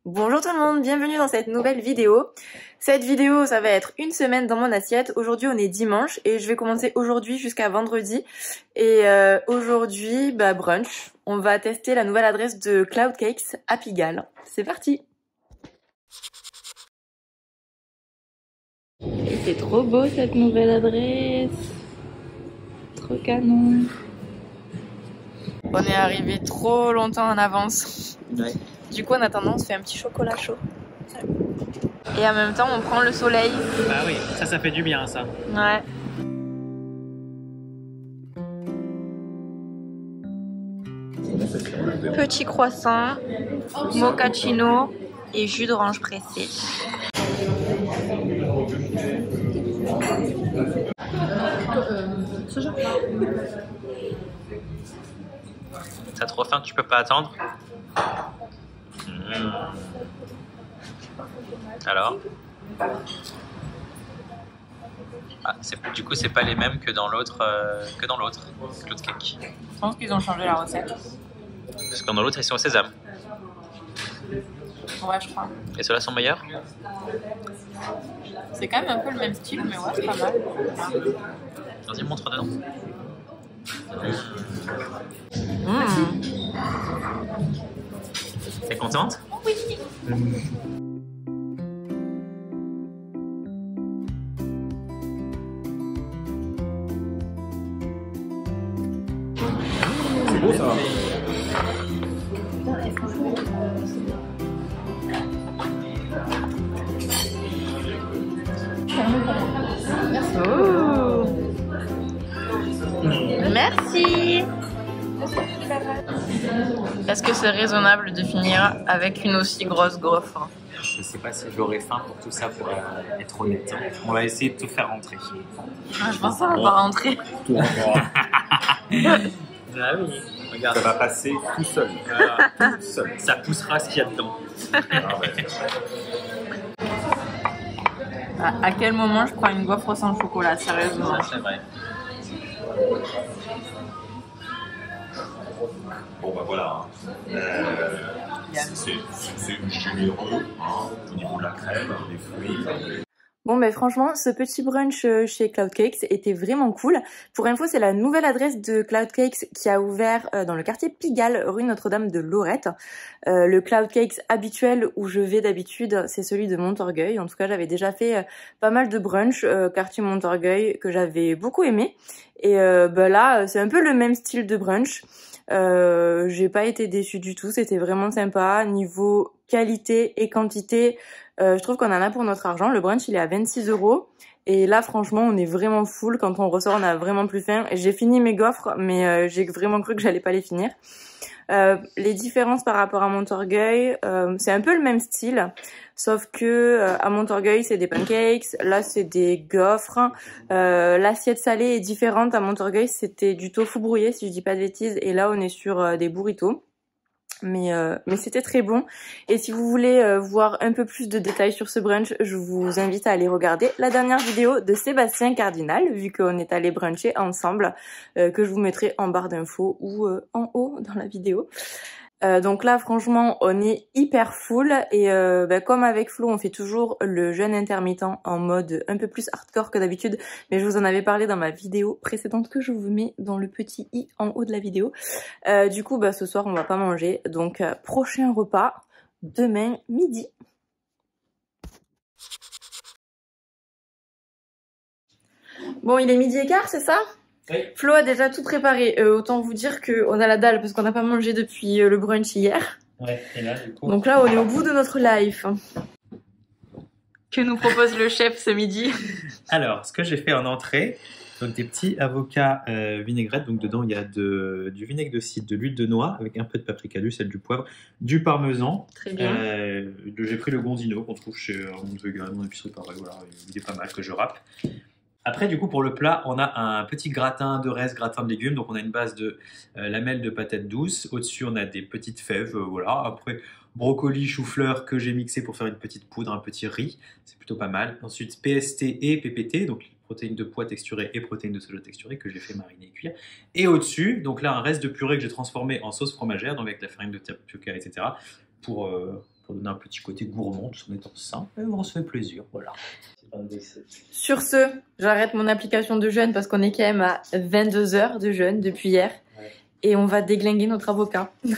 Bonjour tout le monde, bienvenue dans cette nouvelle vidéo. Cette vidéo, ça va être une semaine dans mon assiette. Aujourd'hui, on est dimanche et je vais commencer aujourd'hui jusqu'à vendredi. Et aujourd'hui, brunch. On va tester la nouvelle adresse de Cloud Cakes à Pigalle. C'est parti! C'est trop beau cette nouvelle adresse. Trop canon. On est arrivé trop longtemps en avance. Ouais. Du coup, en attendant, on se fait un petit chocolat chaud. Et en même temps, on prend le soleil. Bah oui, ça fait du bien, ça. Ouais. Petit croissant, mochaccino et jus d'orange pressé. T'as trop faim, tu peux pas attendre. Alors du coup, c'est pas les mêmes que dans l'autre, Cloud Cake. Je pense qu'ils ont changé la recette. Parce que dans l'autre, ils sont au sésame. Ouais, je crois. Et ceux-là sont meilleurs. C'est quand même un peu le même style, mais ouais, c'est pas mal. Vas-y, montre dedans. T'es contente? Oui. C'est beau ça. Oh. Merci. Est-ce que c'est raisonnable de finir avec une aussi grosse gaufre? Je sais pas si j'aurai faim pour tout ça, pour être honnête. On va essayer de tout faire rentrer. Ah, je pense que ça va pas rentrer. Ah oui, regarde. Ça va passer tout seul. Voilà. Tout seul. Ça poussera ce qu'il y a dedans. Ah ouais. À quel moment je prends une gaufre sans chocolat, sérieusement? C'est vrai. Bon bah voilà. C'est généreux au niveau de la crème, des fruits. Bon, franchement, ce petit brunch chez Cloud Cakes était vraiment cool. Pour info, c'est la nouvelle adresse de Cloud Cakes qui a ouvert dans le quartier Pigalle, rue Notre-Dame de Lorette. Le Cloud Cakes habituel où je vais d'habitude, c'est celui de Montorgueil. En tout cas, j'avais déjà fait pas mal de brunch quartier Montorgueil que j'avais beaucoup aimé. Et là, c'est un peu le même style de brunch. J'ai pas été déçue du tout, c'était vraiment sympa. Niveau qualité et quantité, je trouve qu'on en a pour notre argent. Le brunch il est à 26 € et là franchement on est vraiment full. Quand on ressort on a vraiment plus faim. J'ai fini mes gaufres mais j'ai vraiment cru que j'allais pas les finir. Les différences par rapport à Montorgueil, c'est un peu le même style, sauf que à Montorgueil c'est des pancakes, là c'est des gaufres. L'assiette salée est différente. À Montorgueil c'était du tofu brouillé si je dis pas de bêtises, et là on est sur des burritos. Mais c'était très bon. Et si vous voulez voir un peu plus de détails sur ce brunch, je vous invite à aller regarder la dernière vidéo de Sébastien Cardinal, vu qu'on est allé bruncher ensemble, que je vous mettrai en barre d'infos ou en haut dans la vidéo. Donc là franchement on est hyper full et comme avec Flo on fait toujours le jeûne intermittent en mode un peu plus hardcore que d'habitude, mais je vous en avais parlé dans ma vidéo précédente que je vous mets dans le petit i en haut de la vidéo. Du coup ce soir on va pas manger, donc prochain repas demain midi. Bon, il est 12h15, c'est ça? Oui. Flo a déjà tout préparé. Autant vous dire qu'on a la dalle parce qu'on n'a pas mangé depuis le brunch hier. Ouais, et là, du coup. Donc là, on est au bout de notre life. Que nous propose le chef ce midi? Alors, ce que j'ai fait en entrée, donc des petits avocats vinaigrettes. Donc dedans, il y a du vinaigre de cidre, de l'huile de noix avec un peu de paprika, du sel, du poivre, du parmesan. Très bien. J'ai pris le Gondino qu'on trouve chez Monde Vegan, mon épicerie pareil. Voilà, il est pas mal que je râpe. Après, du coup, pour le plat, on a un petit gratin de reste, gratin de légumes. Donc, on a une base de lamelles de patates douces. Au-dessus, on a des petites fèves. Voilà. Après, brocoli, chou-fleur que j'ai mixé pour faire une petite poudre, un petit riz. C'est plutôt pas mal. Ensuite, PST et PPT. Donc, protéines de pois texturées et protéines de soja texturées que j'ai fait mariner et cuire. Et au-dessus, donc là, un reste de purée que j'ai transformé en sauce fromagère, donc avec la farine de tapioca, etc. pour pour donner un petit côté gourmand tout en étant sain. Et on se fait plaisir, voilà. Sur ce, j'arrête mon application de jeûne parce qu'on est quand même à 22 heures de jeûne depuis hier. Ouais. Et on va déglinguer notre avocat. Ouais.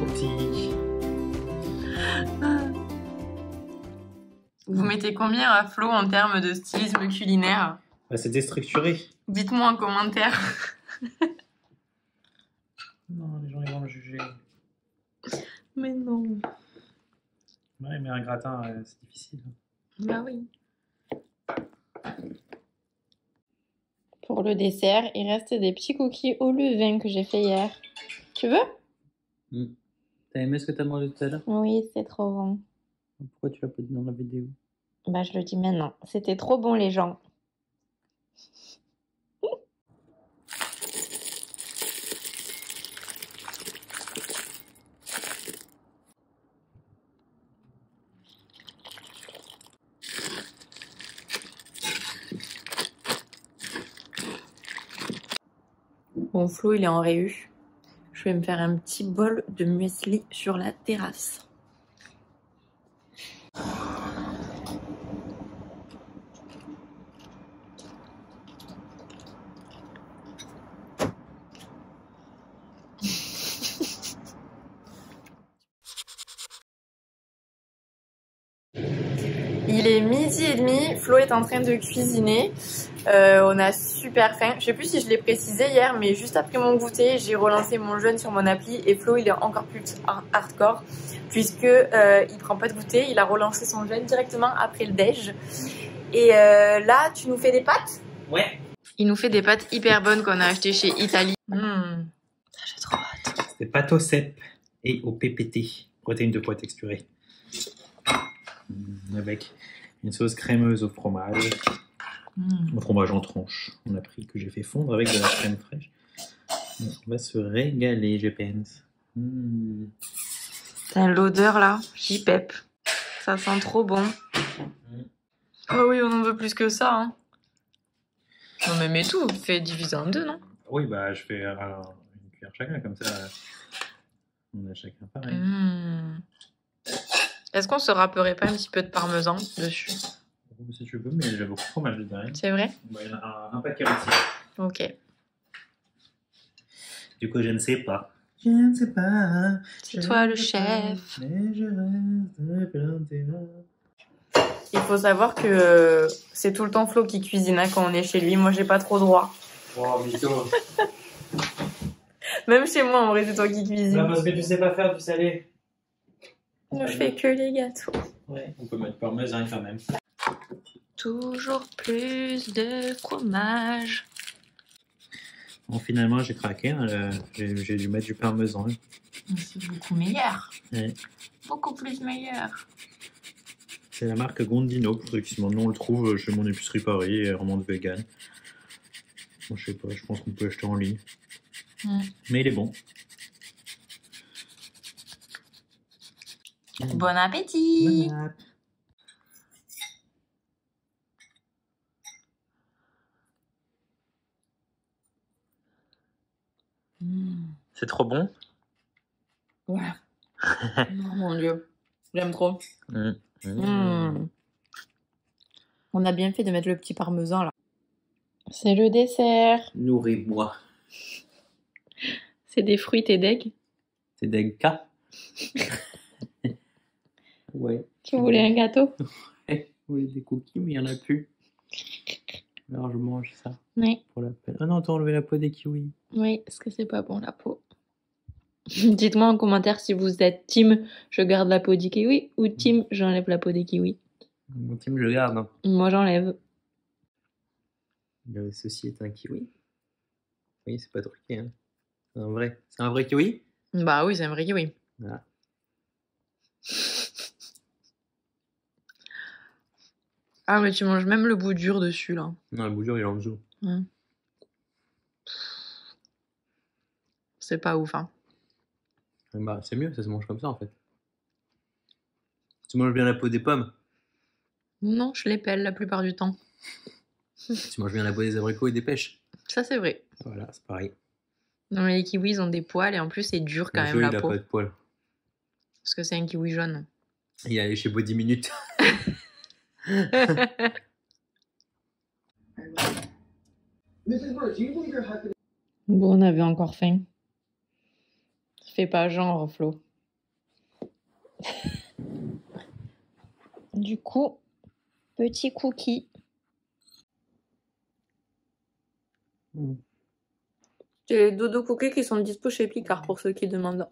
Petit. Vous mettez combien à Flo en termes de stylisme culinaire? Bah, c'est déstructuré. Dites-moi en commentaire. Non, les gens ils vont me juger. Mais non. Ouais, mais un gratin, c'est difficile. Bah oui. Pour le dessert, il reste des petits cookies au levain que j'ai fait hier. Tu veux? T'as aimé ce que t'as mangé tout à l'heure? Oui, c'est trop bon. Pourquoi tu l'as pas dit dans la vidéo? Bah je le dis maintenant. C'était trop bon les gens. Bon, Flo, il est en réu. Je vais me faire un petit bol de muesli sur la terrasse. Il est 12h30, Flo est en train de cuisiner. On a super faim. Je sais plus si je l'ai précisé hier, mais juste après mon goûter, j'ai relancé mon jeûne sur mon appli et Flo il est encore plus hardcore puisque il prend pas de goûter. Il a relancé son jeûne directement après le déj. Et là, tu nous fais des pâtes? Ouais. Il nous fait des pâtes hyper bonnes qu'on a achetées chez Italie. J'ai trop hâte. C'était pâte au cèpe et au PPT, protéines de poids texturées. Avec une sauce crémeuse au fromage. Au fromage en tranches. On a pris que j'ai fait fondre avec de la crème fraîche. On va se régaler, je pense. L'odeur là, j'y pep. Ça sent trop bon. Oh oui, on en veut plus que ça. Hein. Non mais mets tout, fais diviser en deux, non? Oui, bah je fais une cuillère chacun, comme ça on a chacun pareil. Est-ce qu'on se râperait pas un petit peu de parmesan dessus? Si tu veux, mais j'ai beaucoup de fromage dedans. C'est vrai? Bah, il y en a un paquet aussi. Ok. Du coup, je ne sais pas. Je ne sais pas. C'est toi le chef. Mais je reste planté là. Il faut savoir que c'est tout le temps Flo qui cuisine hein, quand on est chez lui. Moi, j'ai pas trop droit. Oh, mytho. Même chez moi, en vrai, c'est toi qui cuisine. Bah, parce que tu sais pas faire du salé. Je fais que les gâteaux. Ouais, on peut mettre parmesan quand même. Toujours plus de fromage. Bon, finalement, j'ai craqué. Hein, j'ai dû mettre du parmesan. C'est beaucoup meilleur. Ouais. Beaucoup plus meilleur. C'est la marque Gondino, pour ceux qui se demandent. On le trouve chez mon épicerie Paris et vraiment de vegan. Bon, je sais pas, je pense qu'on peut acheter en ligne. Mais il est bon. Bon appétit! Bon app. C'est trop bon. Ouais. Oh mon dieu, j'aime trop. On a bien fait de mettre le petit parmesan là. C'est le dessert. Nourris-moi. C'est des fruits et d'aigs. C'est des cas. Ouais. Tu voulais un gâteau? Oui, des cookies, mais il n'y en a plus. Alors je mange ça. Oui. Pour la peine. Ah non, t'as enlevé la peau des kiwis. Oui, parce que c'est pas bon la peau. Dites-moi en commentaire si vous êtes team je garde la peau des kiwis ou team j'enlève la peau des kiwis. Mon team, je garde. Hein. Moi j'enlève. Ceci est un kiwi. Oui, c'est pas truqué. Hein. C'est un vrai kiwi? Bah oui, c'est un vrai kiwi. Voilà. Ah mais tu manges même le bout dur dessus là. Non, le bout dur, il est en dessous. C'est pas ouf hein. Bah, c'est mieux, ça se mange comme ça en fait. Tu manges bien la peau des pommes. Non, je les pèle la plupart du temps. Tu manges bien la peau des abricots et des pêches. Ça, c'est vrai. Voilà, c'est pareil. Non, mais les kiwis, ils ont des poils et en plus, c'est dur quand même Il la a peau. pas de poils. Parce que c'est un kiwi jaune. Il est allé chez Body Minute. Bon, on avait encore faim. Fais pas genre, Flo. Du coup, petit cookie. C'est les dodo cookies qui sont dispo chez Picard pour ceux qui demandent.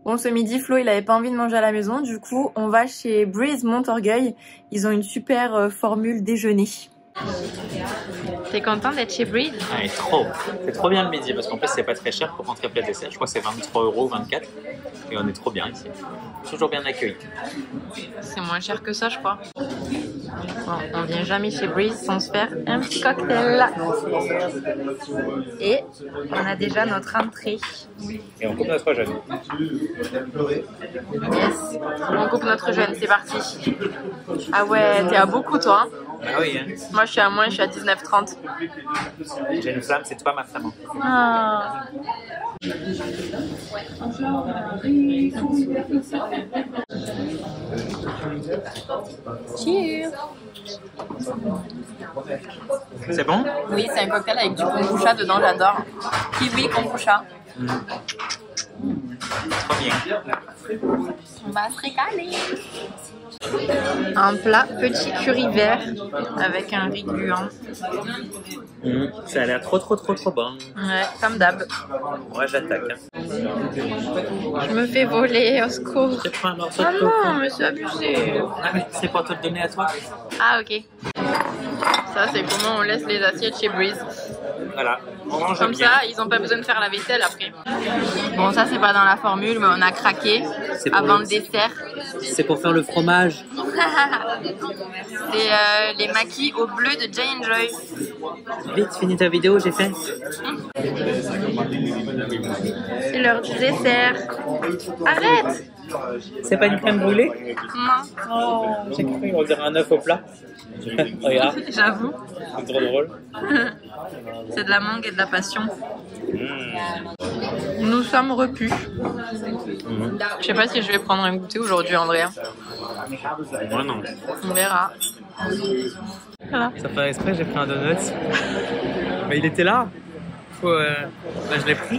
Bon, ce midi, Flo, il avait pas envie de manger à la maison. Du coup, on va chez Breeze Montorgueil. Ils ont une super formule déjeuner. T'es content d'être chez Breeze? Ouais, trop. C'est trop bien le midi parce qu'en plus, c'est pas très cher pour rentrer plat dessert. Je crois que c'est 23 €, 24. Et on est trop bien ici. Toujours bien accueillis. C'est moins cher que ça, je crois. Bon, on vient jamais chez Breeze sans se faire un petit cocktail. Et on a déjà notre entrée. Et on coupe notre jeûne. Yes. On coupe notre jeûne, c'est parti. Ah ouais, t'es à beaucoup toi. Ah oui, hein. Moi je suis à moins, je suis à 19,30. J'ai une flamme, c'est pas ma flamme. Ah. Cheers. C'est bon? Oui, c'est un cocktail avec du kombucha dedans, j'adore. Kiwi kombucha. Trop bien. On va se régaler. Un plat petit curry vert avec un riz gluant. Ça a l'air trop bon. Ouais, comme d'hab. Moi j'attaque. Hein. Je me fais voler, au secours. Je prends un morceau Ah de tofu. non, mais c'est abusé. Ah mais c'est pour te le donner à toi. Ah ok. Ça c'est comment on laisse les assiettes chez Breeze. Voilà. On mange Comme bien. ça, ils n'ont pas besoin de faire la vaisselle après. Bon, ça c'est pas dans la formule, mais on a craqué avant le dessert. C'est pour faire le fromage. C'est les maquis au bleu de Jay Enjoy. Vite, finis ta vidéo, j'ai fait. C'est l'heure du dessert. Arrête! C'est pas une crème brûlée? Non, Oh, j'ai cru, on dirait un œuf au plat. Regarde, j'avoue. c'est trop drôle. C'est de la mangue et de la passion. Nous sommes repus. Je sais pas si je vais prendre un goûter aujourd'hui, André. Moi non. On verra. Voilà. Ça fait exprès, j'ai pris un donut. Mais il était là. Je l'ai pris.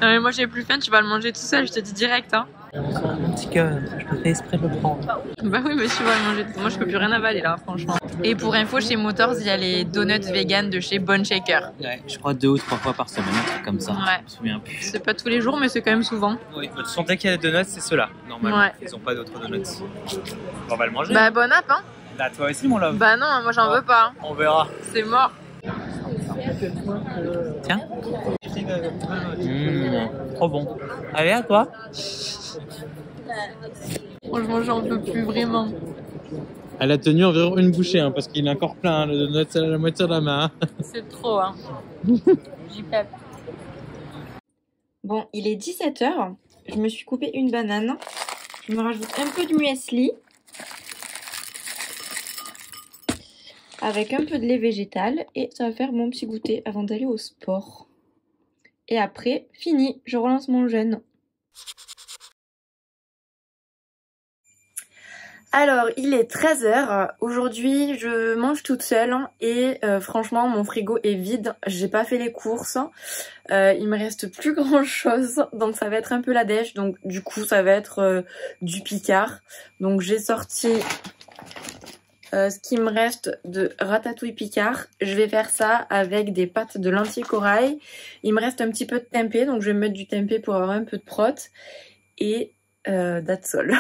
Non mais moi j'ai plus faim, tu vas le manger tout seul, je te dis direct. Hein. Mon petit cœur, je me fais exprès de le prendre. Bah oui, mais tu vas le manger. Moi je peux plus rien avaler là, franchement. Et pour info, chez Motors, il y a les donuts vegan de chez Bone Shaker. Ouais, je crois 2 ou 3 fois par semaine, un truc comme ça. Ouais. Je me souviens plus. C'est pas tous les jours, mais c'est quand même souvent. Oui, de toute façon, dès qu'il y a des donuts, c'est ceux-là, normalement. Ouais. Ils ont pas d'autres donuts. On va le manger. Bah bon app, hein. Là, toi aussi, mon love. Bah non, moi j'en veux pas. On verra. C'est mort. Tiens. Trop bon. Allez, à toi. Franchement, j'en peux plus vraiment. Elle a tenu environ une bouchée, hein, parce qu'il est encore plein, hein, le donut, c'est la moitié de la main. C'est trop, hein. J'y pète. Bon, il est 17h. Je me suis coupé une banane. Je me rajoute un peu de muesli. Avec un peu de lait végétal. Et ça va faire mon petit goûter avant d'aller au sport. Et après, fini. Je relance mon jeûne. Alors, il est 13h. Aujourd'hui, je mange toute seule et franchement, mon frigo est vide. J'ai pas fait les courses. Il me reste plus grand chose, donc ça va être un peu la dèche. Donc du coup, ça va être du Picard. Donc j'ai sorti ce qui me reste de ratatouille Picard. Je vais faire ça avec des pâtes de lentilles corail. Il me reste un petit peu de tempeh, donc je vais mettre du tempeh pour avoir un peu de prot. Et that's all.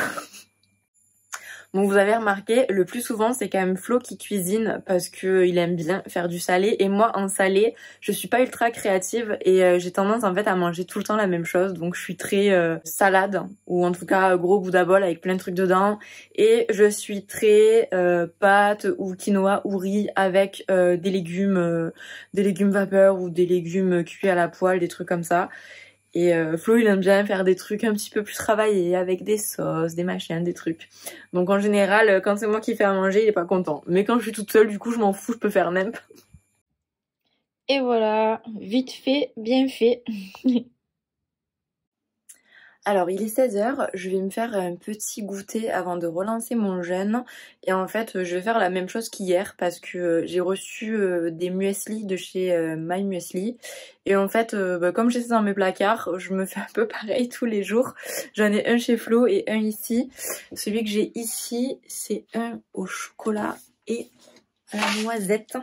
Bon, vous avez remarqué, le plus souvent c'est quand même Flo qui cuisine parce que il aime bien faire du salé et moi en salé, je suis pas ultra créative et j'ai tendance en fait à manger tout le temps la même chose, donc je suis très salade ou en tout cas gros Buddha bol avec plein de trucs dedans et je suis très pâtes ou quinoa ou riz avec des légumes vapeur ou des légumes cuits à la poêle, des trucs comme ça. Et Flo, il aime bien faire des trucs un petit peu plus travaillés, avec des sauces, des machins, des trucs. Donc en général, quand c'est moi qui fais à manger, il est pas content. Mais quand je suis toute seule, du coup, je m'en fous, je peux faire n'importe. Et voilà, vite fait, bien fait. Alors, il est 16h, je vais me faire un petit goûter avant de relancer mon jeûne. Et en fait, je vais faire la même chose qu'hier parce que j'ai reçu des muesli de chez My Muesli. Et en fait, comme j'ai ça dans mes placards, je me fais un peu pareil tous les jours. J'en ai un chez Flo et un ici. Celui que j'ai ici, c'est un au chocolat et à la noisette.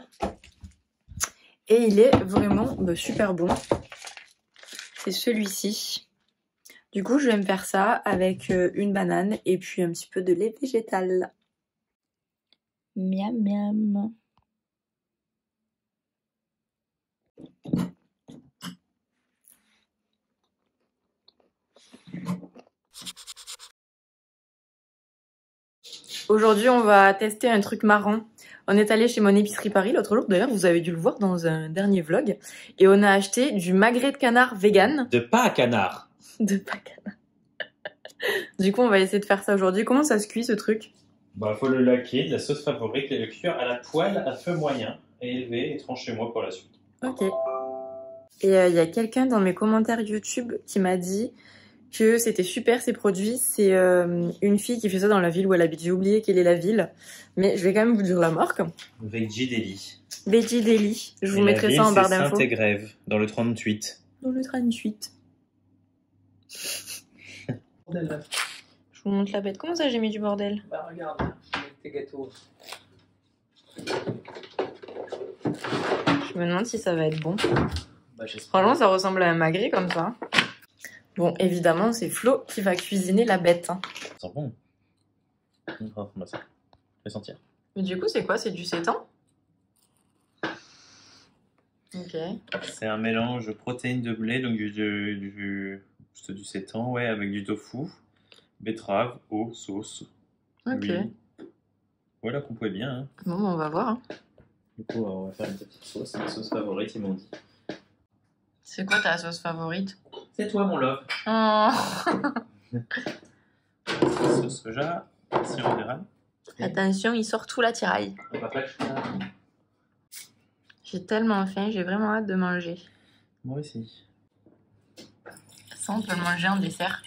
Et il est vraiment super bon. C'est celui-ci. Du coup, je vais me faire ça avec une banane et puis un petit peu de lait végétal. Miam miam. Aujourd'hui, on va tester un truc marrant. On est allé chez Mon Épicerie Paris l'autre jour, d'ailleurs, vous avez dû le voir dans un dernier vlog. Et on a acheté du magret de canard vegan. De pas à canard. De pas canard. Du coup, on va essayer de faire ça aujourd'hui. Comment ça se cuit ce truc? Bah, faut le laquer, de la sauce favorite et le cuire à la poêle à feu moyen et élevé et tranchez-moi pour la suite. Ok. Et il y a quelqu'un dans mes commentaires YouTube qui m'a dit que c'était super ces produits. C'est une fille qui fait ça dans la ville où elle habite. J'ai oublié quelle est la ville, mais je vais quand même vous dire la marque. Veggie Deli. Veggie Deli. Je vous mettrai ça en barre d'infos. Saint-Égrève, dans le 38. Dans le 38. Je vous montre la bête. Comment ça j'ai mis du bordel? Bah regarde, avec tes gâteaux. Je me demande si ça va être bon. Bah, j'espère. Franchement, ça ressemble à un magret comme ça. Bon, évidemment, c'est Flo qui va cuisiner la bête. Ça sent bon. Je vais sentir. Mais du coup, c'est quoi? C'est du sétan? Ok. C'est un mélange de protéines de blé, donc du sétan, ouais, avec du tofu, betterave, eau, sauce. Ok. huile. Voilà qu'on pouvait bien. Hein. Bon, on va voir. Hein. Du coup, on va faire une petite sauce, ma sauce favorite, ils m'ont dit. C'est quoi ta sauce favorite? C'est toi, mon love. Oh. Sauce soja, sirop d'érable. Attention, il sort tout l'attirail. J'ai tellement faim, j'ai vraiment hâte de manger. Moi aussi. Ça, on peut le manger en dessert.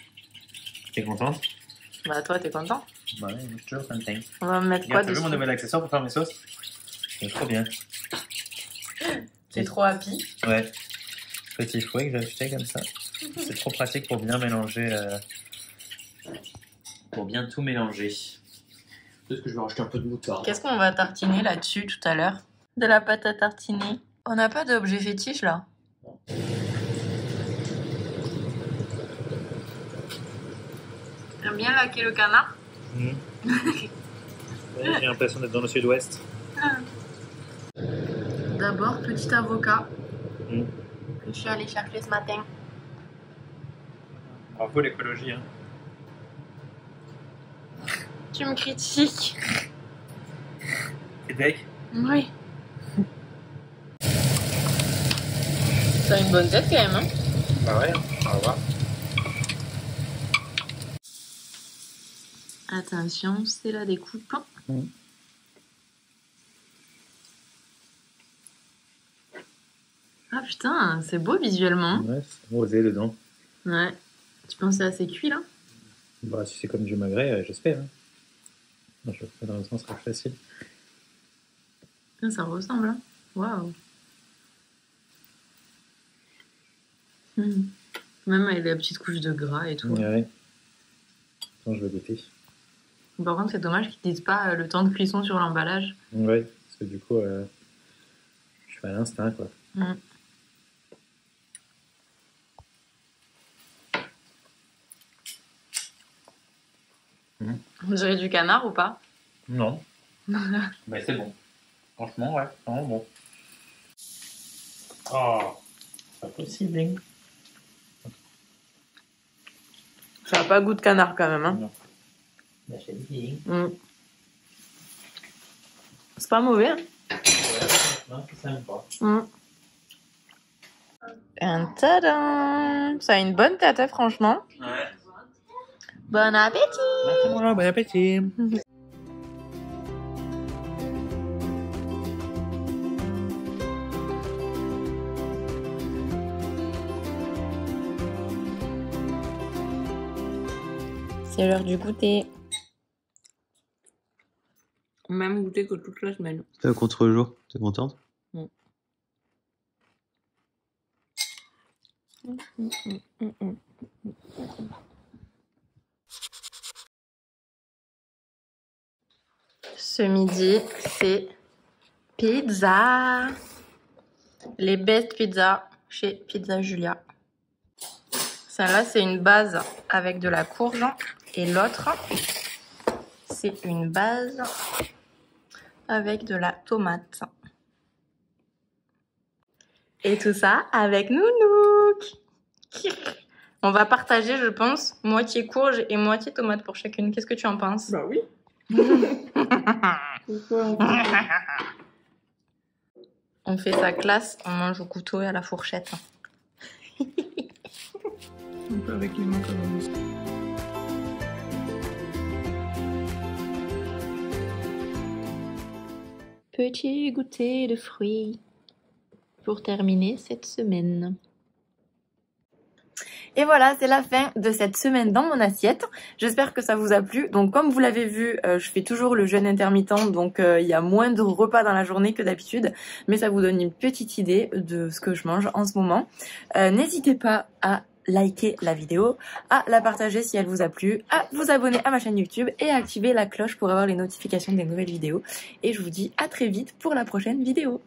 T'es contente? Bah, toi, t'es content? Bah ouais, je suis toujours content. On va mettre quoi Regarde, t'as vu dessus? mon nouvel accessoire pour faire mes sauces? C'est trop bien. C'est trop happy. Ouais. Petit fouet que j'ai acheté comme ça. C'est trop pratique pour bien mélanger. Pour bien tout mélanger. Peut-être que je vais rajouter un peu de moutarde. Qu'est-ce qu'on va tartiner là-dessus tout à l'heure? De la pâte à tartiner. On n'a pas d'objet fétiche là? T'aimes bien laquer le canard? Ouais, j'ai l'impression d'être dans le sud-ouest. D'abord, petit avocat Mm. que je suis allée chercher ce matin. Bravo l'écologie. Hein. Tu me critiques? Québec. Oui. T'as une bonne tête quand même, hein? Bah ouais, on va voir. Attention, c'est la découpe. Mm. Ah putain, c'est beau visuellement. Ouais, c'est rosé dedans. Ouais. Tu penses que c'est assez cuit là? Bah si c'est comme du magret, j'espère. Hein. Non, je fais dans le sens, ce sera plus facile. Ah, ça ressemble, hein? Waouh. Même avec la petite couche de gras et tout. Ouais. Attends, je vais goûter. Par contre, c'est dommage qu'ils disent pas le temps de cuisson sur l'emballage. Ouais, parce que du coup, je fais à l'instinct, quoi. Mm. Vous aurez du canard ou pas? Non. Mais c'est bon. Franchement, ouais, c'est vraiment bon. Oh, c'est pas possible. Hein. Ça n'a pas goût de canard quand même. Hein. Non. Bah, j'ai dit. C'est pas mauvais. Hein. Ouais, non, c'est sympa. Tadam! Ça a une bonne tête, hein, franchement. Ouais. Bon appétit! Voilà, bon appétit. C'est l'heure du goûter. Même goûter que toute la semaine. Contre-jour, t'es contente? Ce midi, c'est pizza. Les best pizzas chez Pizza Julia. Celle-là, c'est une base avec de la courge. Et l'autre, c'est une base avec de la tomate. Et tout ça avec Nounouk. On va partager, je pense, moitié courge et moitié tomate pour chacune. Qu'est-ce que tu en penses? Bah oui. On fait sa classe, on mange au couteau et à la fourchette. Un peu avec les mains comme on dit. Petit goûter de fruits pour terminer cette semaine. Et voilà, c'est la fin de cette semaine dans mon assiette. J'espère que ça vous a plu. Donc comme vous l'avez vu, je fais toujours le jeûne intermittent, donc il y a moins de repas dans la journée que d'habitude. Mais ça vous donne une petite idée de ce que je mange en ce moment. N'hésitez pas à liker la vidéo, à la partager si elle vous a plu, à vous abonner à ma chaîne YouTube et à activer la cloche pour avoir les notifications des nouvelles vidéos. Et je vous dis à très vite pour la prochaine vidéo.